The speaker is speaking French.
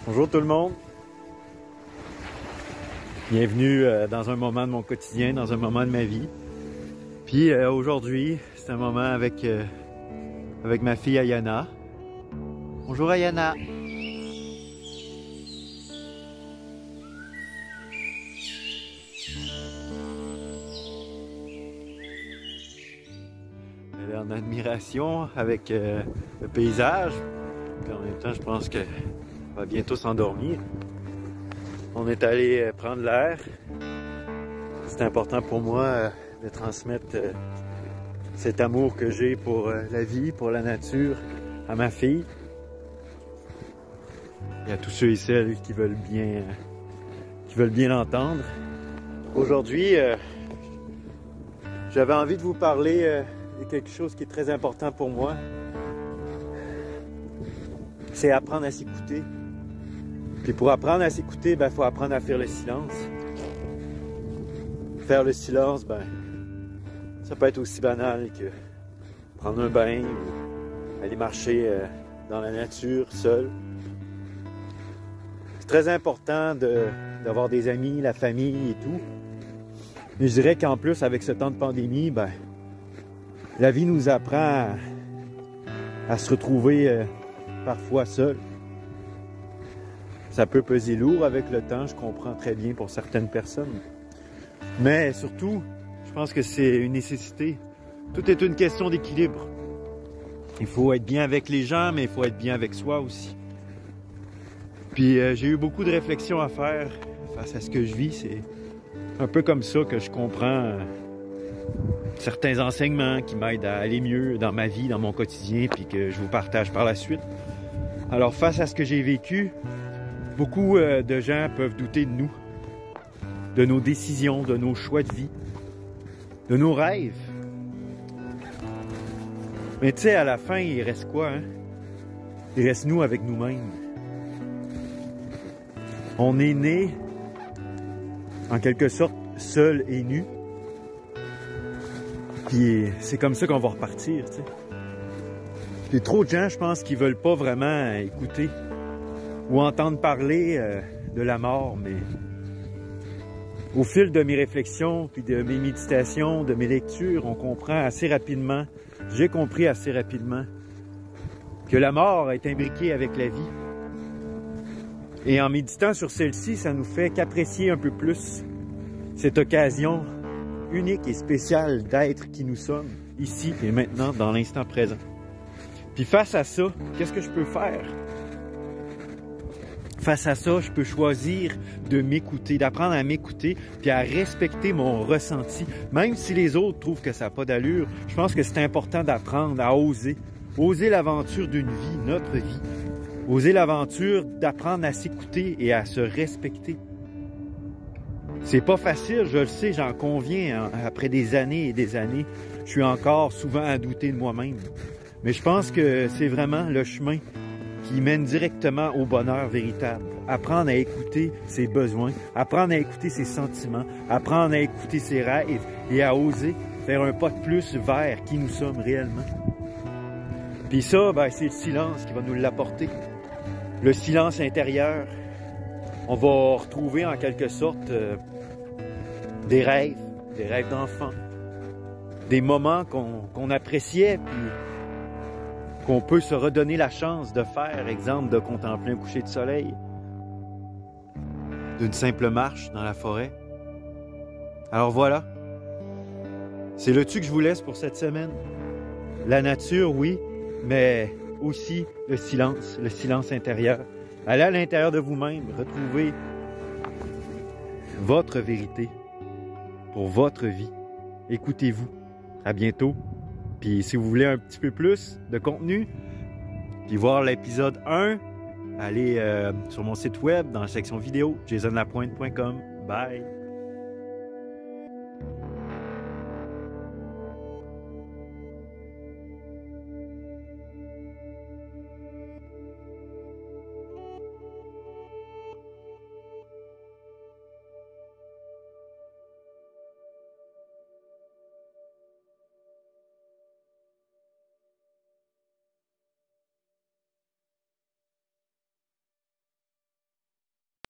Bonjour tout le monde. Bienvenue dans un moment de mon quotidien, dans un moment de ma vie. Puis aujourd'hui, c'est un moment avec ma fille Ayana. Bonjour Ayana. Elle est en admiration avec le paysage. Puis en même temps, je pense qu'elle va bientôt s'endormir. On est allé prendre l'air. C'est important pour moi de transmettre cet amour que j'ai pour la vie, pour la nature, à ma fille. Et à tous ceux et celles qui veulent bien l'entendre. Aujourd'hui, j'avais envie de vous parler de quelque chose qui est très important pour moi. C'est apprendre à s'écouter. Puis pour apprendre à s'écouter, il faut apprendre à faire le silence. Faire le silence, ça peut être aussi banal que prendre un bain ou aller marcher dans la nature seul. C'est très important d'avoir des amis, la famille et tout. Mais je dirais qu'en plus, avec ce temps de pandémie, la vie nous apprend à se retrouver parfois seul. Ça peut peser lourd avec le temps, je comprends très bien pour certaines personnes. Mais surtout, je pense que c'est une nécessité. Tout est une question d'équilibre. Il faut être bien avec les gens, mais il faut être bien avec soi aussi. Puis j'ai eu beaucoup de réflexions à faire face à ce que je vis. C'est un peu comme ça que je comprends certains enseignements qui m'aident à aller mieux dans ma vie, dans mon quotidien, puis que je vous partage par la suite. Alors face à ce que j'ai vécu, beaucoup de gens peuvent douter de nous, de nos décisions, de nos choix de vie, de nos rêves. Mais tu sais, à la fin, il reste quoi, hein? Il reste nous avec nous-mêmes. On est né, en quelque sorte, seul et nu. Puis c'est comme ça qu'on va repartir, tu sais. Puis trop de gens, je pense, qui veulent pas vraiment écouter ou entendre parler de la mort, mais au fil de mes réflexions, puis de mes méditations, de mes lectures, on comprend assez rapidement, j'ai compris assez rapidement, que la mort est imbriquée avec la vie. Et en méditant sur celle-ci, ça nous fait qu'apprécier un peu plus cette occasion unique et spéciale d'être qui nous sommes, ici et maintenant, dans l'instant présent. Puis face à ça, qu'est-ce que je peux faire? Face à ça, je peux choisir de m'écouter, d'apprendre à m'écouter, puis à respecter mon ressenti. Même si les autres trouvent que ça n'a pas d'allure, je pense que c'est important d'apprendre à oser. Oser l'aventure d'une vie, notre vie. Oser l'aventure d'apprendre à s'écouter et à se respecter. C'est pas facile, je le sais, j'en conviens. Après des années et des années, je suis encore souvent à douter de moi-même. Mais je pense que c'est vraiment le chemin qui mène directement au bonheur véritable. Apprendre à écouter ses besoins, apprendre à écouter ses sentiments, apprendre à écouter ses rêves et à oser faire un pas de plus vers qui nous sommes réellement. Puis ça, c'est le silence qui va nous l'apporter. Le silence intérieur. On va retrouver en quelque sorte des rêves d'enfants, des moments qu'on appréciait, puis qu'on peut se redonner la chance de faire, exemple de contempler un coucher de soleil, d'une simple marche dans la forêt. Alors voilà, c'est le-tu que je vous laisse pour cette semaine. La nature, oui, mais aussi le silence intérieur. Allez à l'intérieur de vous-même, retrouvez votre vérité pour votre vie. Écoutez-vous. À bientôt. Puis si vous voulez un petit peu plus de contenu, puis voir l'épisode 1, allez sur mon site web dans la section vidéo, jasonlapointe.com. Bye!